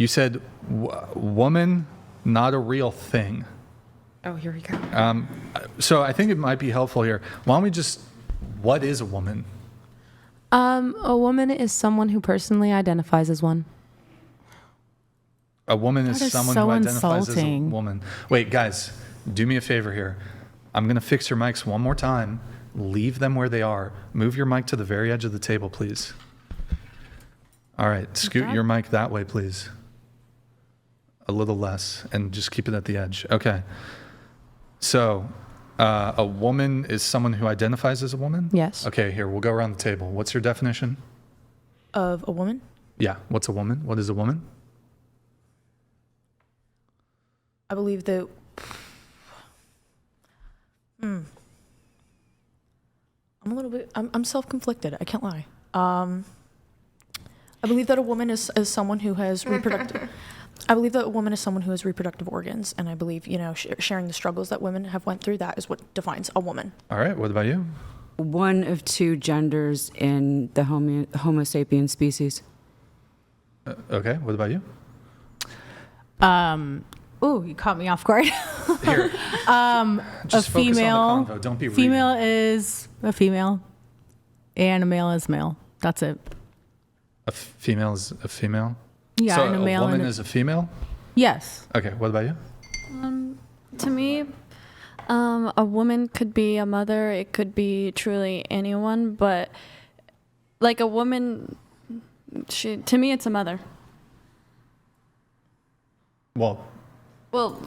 You said woman, not a real thing. Oh, here we go. So I think it might be helpful here. Why don't we what is a woman? A woman is someone who personally identifies as one. A woman is That is someone so who identifies insulting. as a woman. Wait, guys, do me a favor here. I'm going to fix your mics one more time. Leave them where they are. Move your mic to the very edge of the table, please. All right, scoot your mic that way, please. A little less, and just keep it at the edge. Okay. So, a woman is someone who identifies as a woman? Yes. Okay, here, we'll go around the table. What's your definition? Of a woman? Yeah, what's a woman? What is a woman? I believe that. I'm a little bit. I'm self-conflicted. I can't lie. I believe that a woman is someone who has reproductive. I believe that a woman is someone who has reproductive organs, and I believe sharing the struggles that women have went through. That is what defines a woman. All right, what about you? One of two genders in the Homo sapiens species. Okay, what about you? Ooh, you caught me off guard. Here, just a focus female. on the convo. Don't be reading. Female is a female, and a male is male. That's it. A female is a female? Yeah, So and a a male. woman and is a female? yes. Okay, what about you? To me, a woman could be a mother. It could be truly anyone, but like a woman, to me, it's a mother. Well, Well,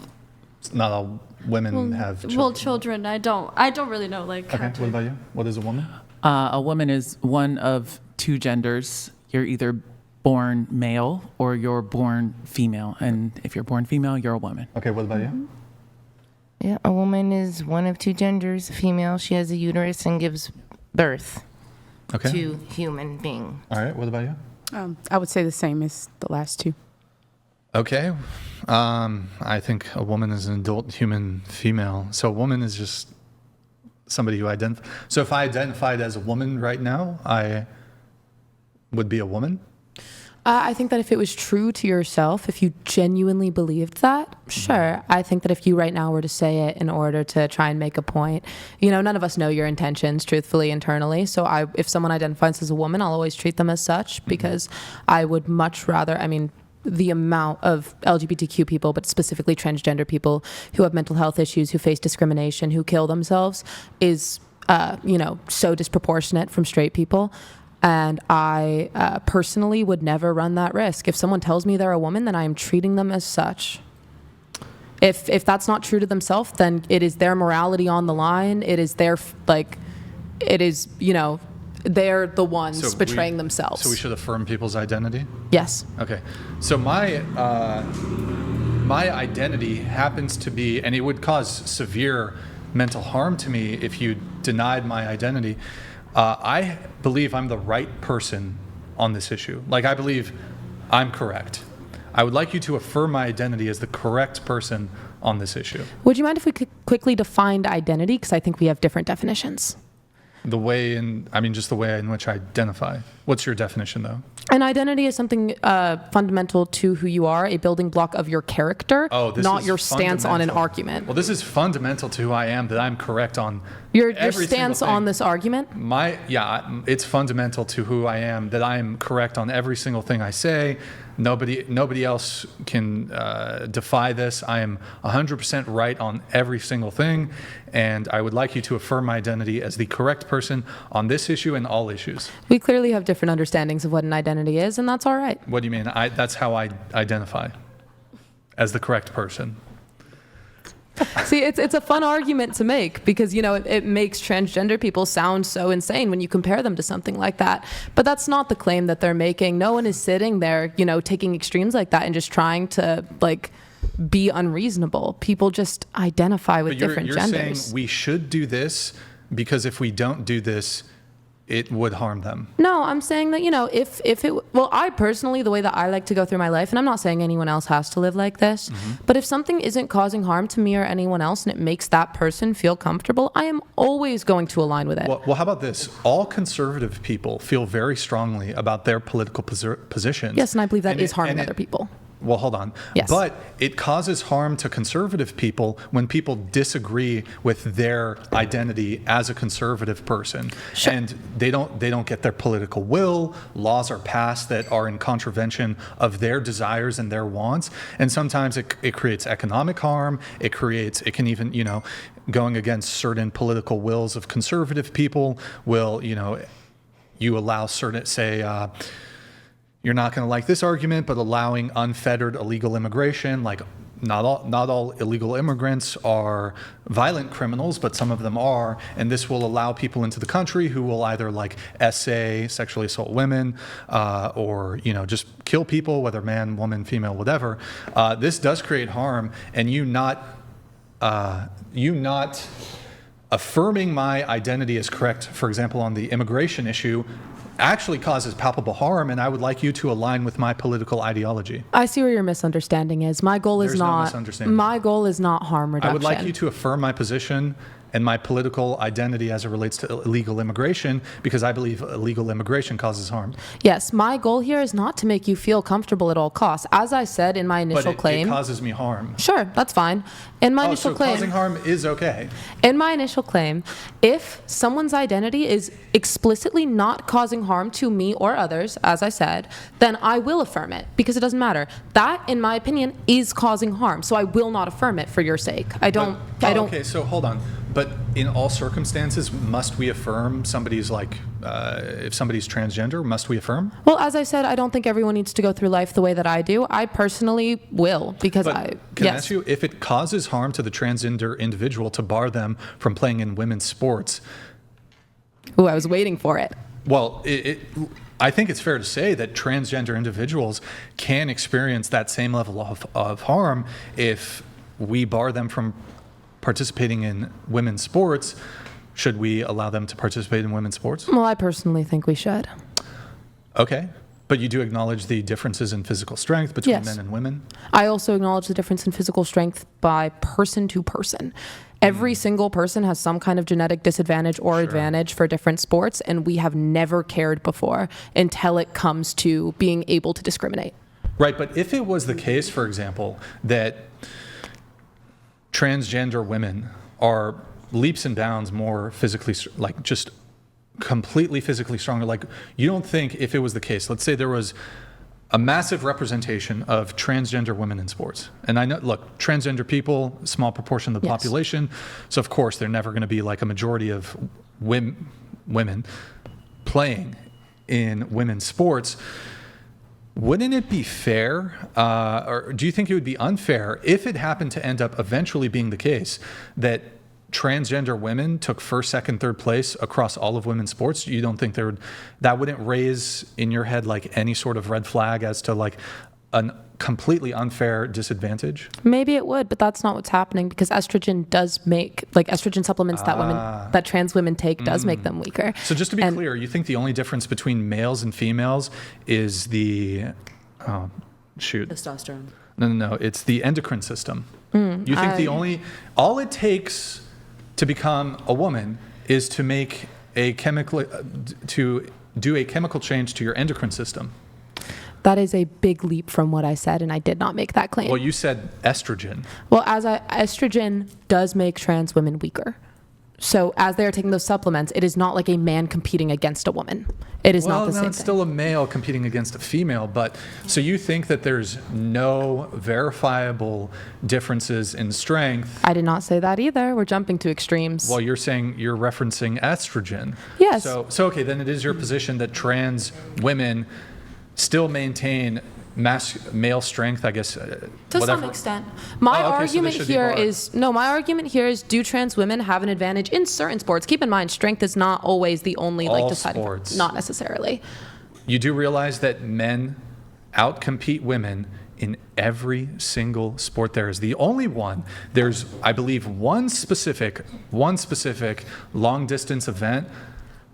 not all women have children. well, children. I don't really know. Like, Okay, what about you? What is a woman? A woman is one of two genders. You're either born male or you're born female. And if you're born female, you're a woman. Okay, what about you? Yeah, a woman is one of two genders, female. She has a uterus and gives birth Okay. to human being. All right, what about you? I would say the same as the last two. Okay. I think a woman is an adult human female. So a woman is just somebody who identifies. So if I identified as a woman right now, I would be a woman? I think that if it was true to yourself, if you genuinely believed that, sure. I think that if you right now were to say it in order to try and make a point, none of us know your intentions, truthfully, internally. So if someone identifies as a woman, I'll always treat them as such because I would much rather, the amount of LGBTQ people, but specifically transgender people who have mental health issues, who face discrimination, who kill themselves is, so disproportionate from straight people. And I personally would never run that risk. If someone tells me they're a woman, then I am treating them as such. If that's not true to themselves, then it is their morality on the line. It is they're the ones So betraying themselves. So we should affirm people's identity? Yes. Okay. So my identity happens to be, and it would cause severe mental harm to me if you denied my identity. I believe I'm the right person on this issue. Like, I believe I'm correct. I would like you to affirm my identity as the correct person on this issue. Would you mind if we could quickly define identity? Because I think we have different definitions. Just the way in which I identify. What's your definition, though? An identity is something fundamental to who you are, a building block of your character, not your stance on an argument. Well, this is fundamental to who I am, that I'm correct on Your every stance single thing. on this argument? It's fundamental to who I am, that I am correct on every single thing I say. Nobody else can defy this. I am 100% right on every single thing, and I would like you to affirm my identity as the correct person on this issue and all issues. We clearly have different understandings of what an identity is, and that's all right. What do you mean? That's how I identify, as the correct person. See, it's a fun argument to make because, it makes transgender people sound so insane when you compare them to something like that. But that's not the claim that they're making. No one is sitting there, taking extremes like that and just trying to, be unreasonable. People just identify with different genders. You're saying we should do this because if we don't do this, it would harm them. No, I'm saying that, I personally, the way that I like to go through my life, and I'm not saying anyone else has to live like this, but if something isn't causing harm to me or anyone else and it makes that person feel comfortable, I am always going to align with it. Well, how about this? All conservative people feel very strongly about their political positions. Yes, and I believe that is harming other people. Well, hold on. Yes. But it causes harm to conservative people when people disagree with their identity as a conservative person. Sure. And they don't get their political will. Laws are passed that are in contravention of their desires and their wants. And sometimes it creates economic harm. It can even, going against certain political wills of conservative people will, you allow certain, say, you're not going to like this argument, but allowing unfettered illegal immigration, like not all illegal immigrants are violent criminals, but some of them are, and this will allow people into the country who will either like sexually assault women, or just kill people, whether man, woman, female, whatever. This does create harm, and you not affirming my identity as correct, for example, on the immigration issue, actually causes palpable harm, and I would like you to align with my political ideology. I see where your misunderstanding is. My goal is There's no not misunderstanding. my goal is not harm reduction. I would like you to affirm my position and my political identity as it relates to illegal immigration, because I believe illegal immigration causes harm. Yes, my goal here is not to make you feel comfortable at all costs. As I said in my initial But claim, it causes me harm. sure, that's fine. In my initial so claim, causing harm is okay. in my initial claim, if someone's identity is explicitly not causing harm to me or others, as I said, then I will affirm it, because it doesn't matter. That, in my opinion, is causing harm, so I will not affirm it for your sake. I don't. Okay, so hold on. But in all circumstances, must we affirm somebody's if somebody's transgender, must we affirm? Well, as I said, I don't think everyone needs to go through life the way that I do. I personally will, because But can I ask you, if it causes harm to the transgender individual to bar them from playing in women's sports? Ooh, I was waiting for it. Well, I think it's fair to say that transgender individuals can experience that same level of harm if we bar them from participating in women's sports. Should we allow them to participate in women's sports? Well, I personally think we should. Okay. But you do acknowledge the differences in physical strength between Yes. men and women? I also acknowledge the difference in physical strength by person to person. Every single person has some kind of genetic disadvantage or advantage for different sports, and we have never cared before until it comes to being able to discriminate. Right, but if it was the case, for example, that transgender women are leaps and bounds more physically, like just completely physically stronger, like you don't think if it was the case, let's say there was a massive representation of transgender women in sports. And I know, look, transgender people, small proportion of the Yes. population, so of course they're never going to be like a majority of women playing in women's sports. Wouldn't it be fair, or do you think it would be unfair if it happened to end up eventually being the case that transgender women took first, second, third place across all of women's sports? You don't think that wouldn't raise in your head like any sort of red flag as to like a completely unfair disadvantage? Maybe it would, but that's not what's happening, because estrogen does make, like estrogen supplements that trans women take does make them weaker. So just to be clear, you think the only difference between males and females is the, Testosterone. No, it's the endocrine system. You think all it takes to become a woman is to make to do a chemical change to your endocrine system? That is a big leap from what I said, and I did not make that claim. Well, you said estrogen. Well, estrogen does make trans women weaker. So as they are taking those supplements, it is not like a man competing against a woman. It is not the same it's thing. still a male competing against a female, but so you think that there's no verifiable differences in strength? I did not say that either. We're jumping to extremes. Well, you're saying you're referencing estrogen. Yes. So okay, then it is your position that trans women still maintain male strength, I guess. To whatever. some extent. My so they argument should be here barred. is do trans women have an advantage in certain sports? Keep in mind, strength is not always the only All deciding sports. factor. Not necessarily. You do realize that men outcompete women in every single sport there is. The only one, there's, I believe, one specific long distance event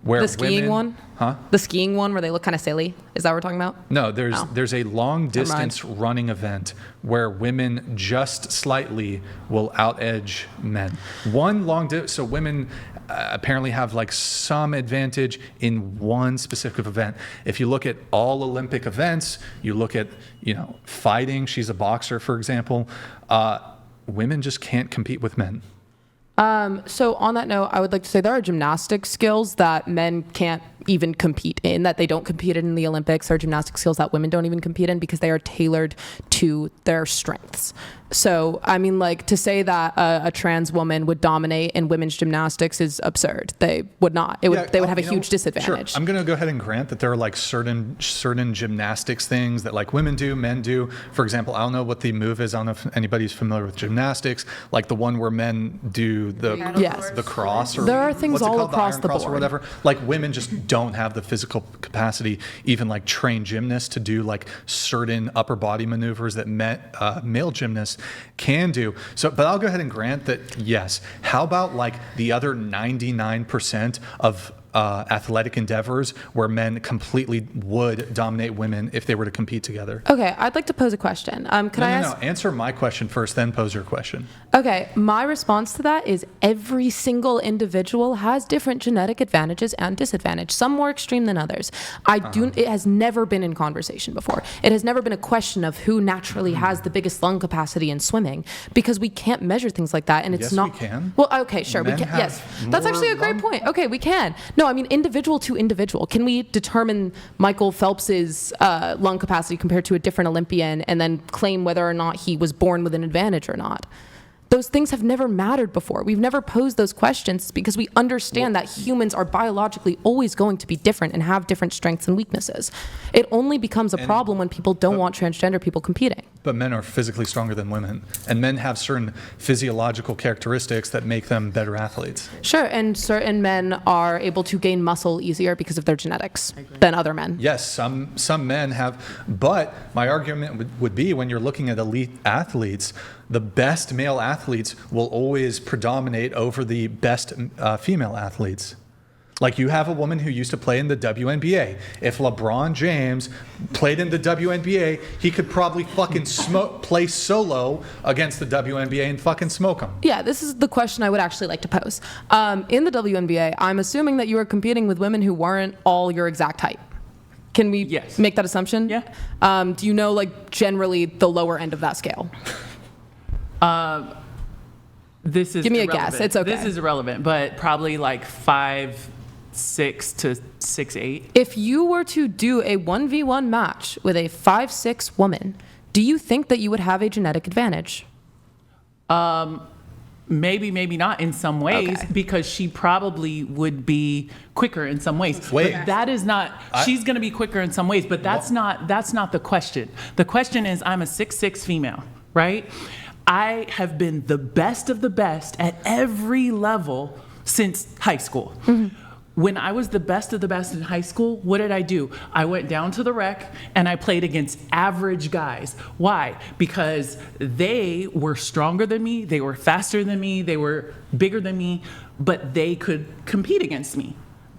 where The skiing women, one? Huh? The skiing one where they look kind of silly? Is that what we're talking about? No, there's Oh. there's a long distance running event where women just slightly will out-edge men. So women apparently have like some advantage in one specific event. If you look at all Olympic events, you look at, fighting, she's a boxer, for example, women just can't compete with men. So on that note, I would like to say there are gymnastic skills that men can't even compete in, that they don't compete in the Olympics. There are gymnastic skills that women don't even compete in because they are tailored to their strengths. So, I mean, like, to say that a trans woman would dominate in women's gymnastics is absurd. They would not. They would have a huge disadvantage. Sure. I'm going to go ahead and grant that there are like certain gymnastics things that like women do, men do. For example, I don't know what the move is. I don't know if anybody's familiar with gymnastics, like the one where men do the cross. Or there are things what's it all called? across Iron the cross board. or whatever. Like women just don't have the physical capacity, even like trained gymnasts, to do like certain upper body maneuvers that male gymnasts can do. So, but I'll go ahead and grant that, yes. How about like the other 99% of athletic endeavors where men completely would dominate women if they were to compete together? Okay, I'd like to pose a question. Could I ask? No. Answer my question first, then pose your question. Okay, my response to that is every single individual has different genetic advantages and disadvantages, some more extreme than others. It has never been in conversation before. It has never been a question of who naturally has the biggest lung capacity in swimming, because we can't measure things like that, and it's Yes, not. we can. Well, okay, sure, we Men can. have Yes, that's more actually a great lung- point. Okay, we can. No, I mean individual to individual. Can we determine Michael Phelps's lung capacity compared to a different Olympian, and then claim whether or not he was born with an advantage or not? Those things have never mattered before. We've never posed those questions because we understand that humans are biologically always going to be different and have different strengths and weaknesses. It only becomes a problem when people don't want transgender people competing. But men are physically stronger than women, and men have certain physiological characteristics that make them better athletes. Sure, and certain men are able to gain muscle easier because of their genetics than other men. Yes, some men have, but my argument would be when you're looking at elite athletes, the best male athletes will always predominate over the best female athletes. Like, you have a woman who used to play in the WNBA. If LeBron James played in the WNBA, he could probably fucking play solo against the WNBA and fucking smoke him. Yeah, this is the question I would actually like to pose. In the WNBA, I'm assuming that you are competing with women who weren't all your exact height. Can we Yes. make that assumption? Yeah. Do you know, like, generally the lower end of that scale? This is Give me a irrelevant. guess. It's okay. This is irrelevant, but probably like 5'6" to 6'8". If you were to do a 1v1 match with a 5'6" woman, do you think that you would have a genetic advantage? Maybe, maybe not in some ways, Okay. because she probably would be quicker in some ways. Wait. But that is not. She's going to be quicker in some ways, but that's not the question. The question is, I'm a 6'6" female, right? I have been the best of the best at every level since high school. When I was the best of the best in high school, what did I do? I went down to the rec and I played against average guys. Why? Because they were stronger than me, they were faster than me, they were bigger than me, but they could compete against me.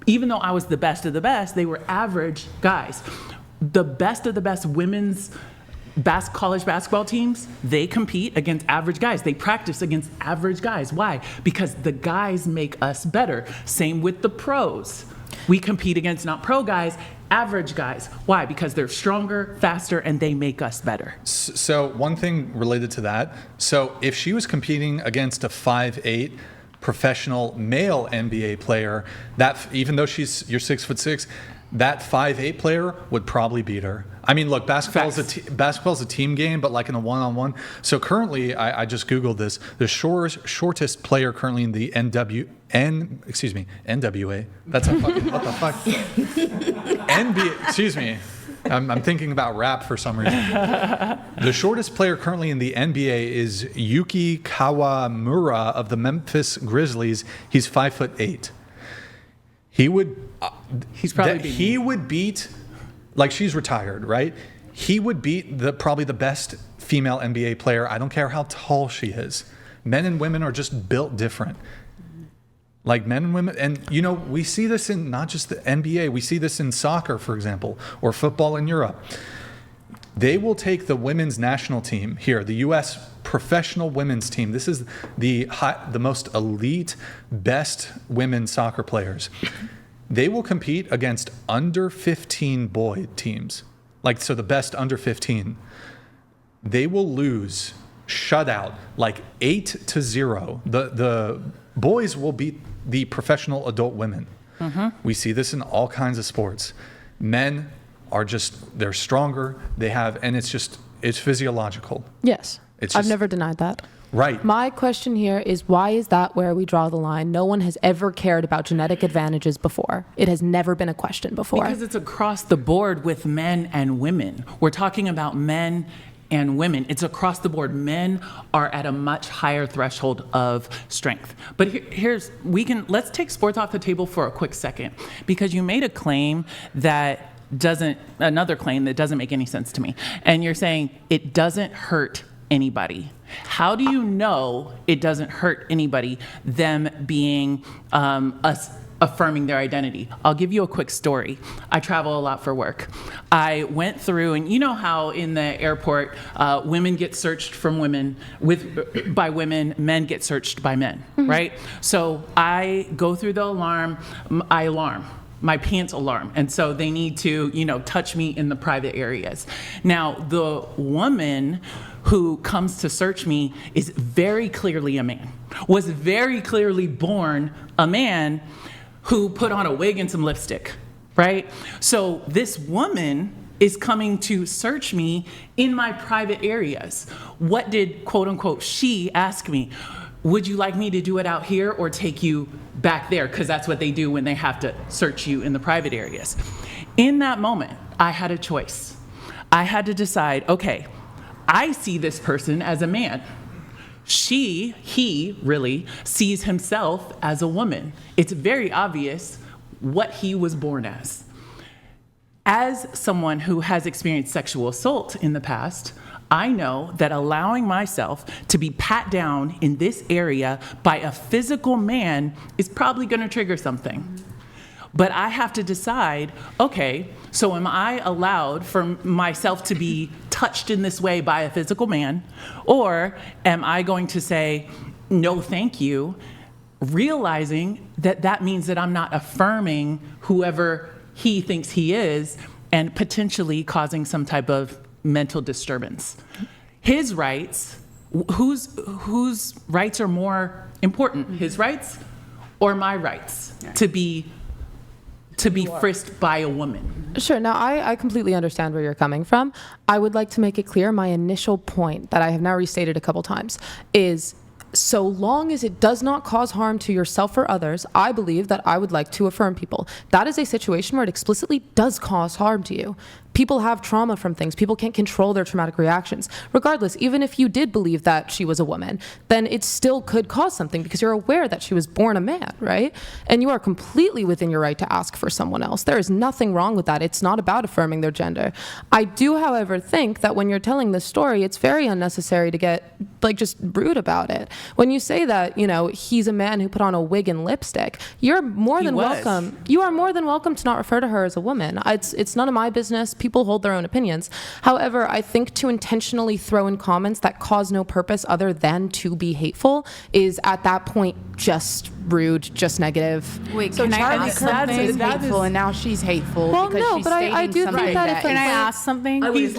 Even though I was the best of the best, they were average guys. The best of the best women's college basketball teams, they compete against average guys. They practice against average guys. Why? Because the guys make us better. Same with the pros. We compete against not pro guys, average guys. Why? Because they're stronger, faster, and they make us better. So one thing related to that, so if she was competing against a 5'8" professional male NBA player, that even though you're 6'6", that 5'8" player would probably beat her. I mean, look, basketball's a team game, but like in a one-on-one. So currently, I just Googled this. The shortest player currently in the NWA. That's a fucking, what the fuck? NBA, excuse me. I'm thinking about rap for some reason. The shortest player currently in the NBA is Yuki Kawamura of the Memphis Grizzlies. He's 5'8". He would beat, like, she's retired, right? He would beat probably the best female NBA player. I don't care how tall she is. Men and women are just built different. Like men and women, and you know, we see this in not just the NBA, we see this in soccer, for example, or football in Europe. They will take the women's national team here, the U.S. professional women's team. This is the most elite, best women's soccer players. They will compete against under 15 boy teams. Like, so the best under 15. They will lose, shut out, like 8-0. The boys will beat the professional adult women. We see this in all kinds of sports. Men are just, they're stronger. They have, and it's physiological. Yes. It's I've just- never denied that. Right. My question here is, why is that where we draw the line? No one has ever cared about genetic advantages before. It has never been a question before. Because it's across the board with men and women. We're talking about men and women. It's across the board. Men are at a much higher threshold of strength. But let's take sports off the table for a quick second, because you made a claim another claim that doesn't make any sense to me. And you're saying it doesn't hurt anybody. How do you know it doesn't hurt anybody, them being us affirming their identity? I'll give you a quick story. I travel a lot for work. I went through, and you know how in the airport, women get searched by women, men get searched by men, right? So I go through the alarm, my pants alarm. And so they need to, touch me in the private areas. Now, the woman who comes to search me is very clearly a man, was very clearly born a man who put on a wig and some lipstick, right? So this woman is coming to search me in my private areas. What did, quote unquote, she ask me? Would you like me to do it out here or take you back there? Because that's what they do when they have to search you in the private areas. In that moment, I had a choice. I had to decide, okay, I see this person as a man. He really sees himself as a woman. It's very obvious what he was born as. As someone who has experienced sexual assault in the past, I know that allowing myself to be pat down in this area by a physical man is probably going to trigger something. But I have to decide, okay, so am I allowed for myself to be touched in this way by a physical man? Or am I going to say, no, thank you, realizing that that means that I'm not affirming whoever he thinks he is and potentially causing some type of mental disturbance. His rights, whose rights are more important? His rights or my rights to be frisked by a woman? Sure. Now, I completely understand where you're coming from. I would like to make it clear, my initial point that I have now restated a couple times is, so long as it does not cause harm to yourself or others, I believe that I would like to affirm people. That is a situation where it explicitly does cause harm to you. People have trauma from things. People can't control their traumatic reactions. Regardless, even if you did believe that she was a woman, then it still could cause something because you're aware that she was born a man, right? And you are completely within your right to ask for someone else. There is nothing wrong with that. It's not about affirming their gender. I do, however, think that when you're telling this story, it's very unnecessary to get just rude about it. When you say that, he's a man who put on a wig and lipstick, you're more than welcome. You are more than welcome to not refer to her as a woman. It's none of my business. People hold their own opinions. However, I think to intentionally throw in comments that cause no purpose other than to be hateful is at that point just rude, just negative. Wait, So can I Charlie ask Kirk something? is hateful, and now she's hateful Well, because no, she's but I stating do think something that if Can I ask something? He was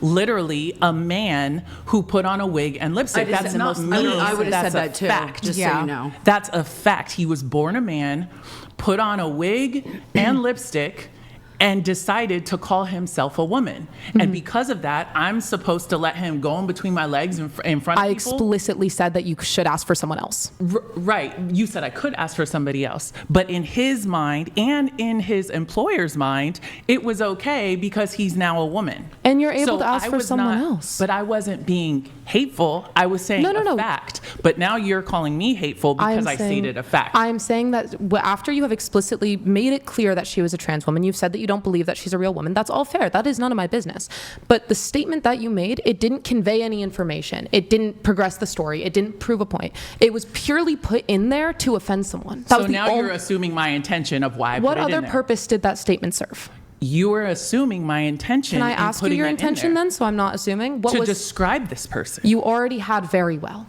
literally a man who put on a wig and lipstick. That's not me. I would have said That's a that too, fact. just so Yeah. you know. That's a fact. He was born a man, put on a wig and lipstick, and decided to call himself a woman. And because of that, I'm supposed to let him go in between my legs in front of people? I explicitly said that you should ask for someone else. Right. You said I could ask for somebody else. But in his mind and in his employer's mind, it was okay because he's now a woman. And you're able to ask I for was someone not- else. But I wasn't being hateful. I was saying No. a fact. But now you're calling me hateful because I stated a fact. I'm saying that after you have explicitly made it clear that she was a trans woman, you've said that you don't believe that she's a real woman. That's all fair. That is none of my business. But the statement that you made, it didn't convey any information. It didn't progress the story. It didn't prove a point. It was purely put in there to offend someone. That So was the now you're assuming my intention of why I What put it in other there. purpose did that statement serve? You are assuming my intention. Can I in ask you putting your it in intention there. then, so I'm not assuming? What To was describe this person. you already had very well?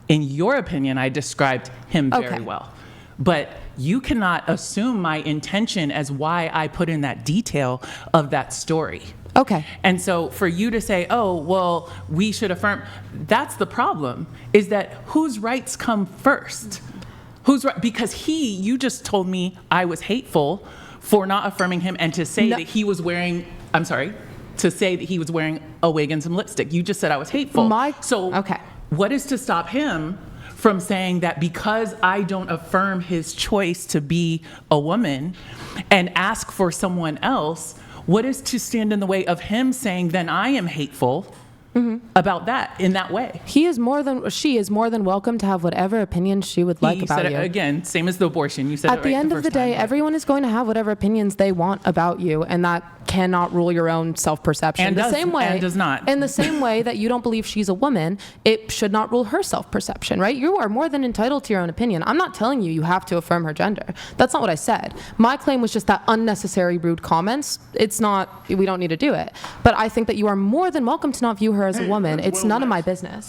In your opinion, I described him very Okay. well. But you cannot assume my intention as why I put in that detail of that story. Okay. And so for you to say, oh, well, we should affirm, that's the problem, is that whose rights come first? Who's right? Because you just told me I was hateful for not affirming him and to say that he was wearing, to say that he was wearing a wig and some lipstick. You just said I was hateful. Okay. What is to stop him from saying that because I don't affirm his choice to be a woman and ask for someone else, what is to stand in the way of him saying then I am hateful about that in that way? She is more than welcome to have whatever opinions she would like You about said you. it again, same as the abortion. You said At it the right end of first the day, time, but- everyone is going to have whatever opinions they want about you, and that cannot rule your own self-perception. And the does- same way, and does not. In the same way that you don't believe she's a woman, it should not rule her self-perception, right? You are more than entitled to your own opinion. I'm not telling you have to affirm her gender. That's not what I said. My claim was just that unnecessary rude comments. We don't need to do it. But I think that you are more than welcome to not view her as a woman. It's none of my business.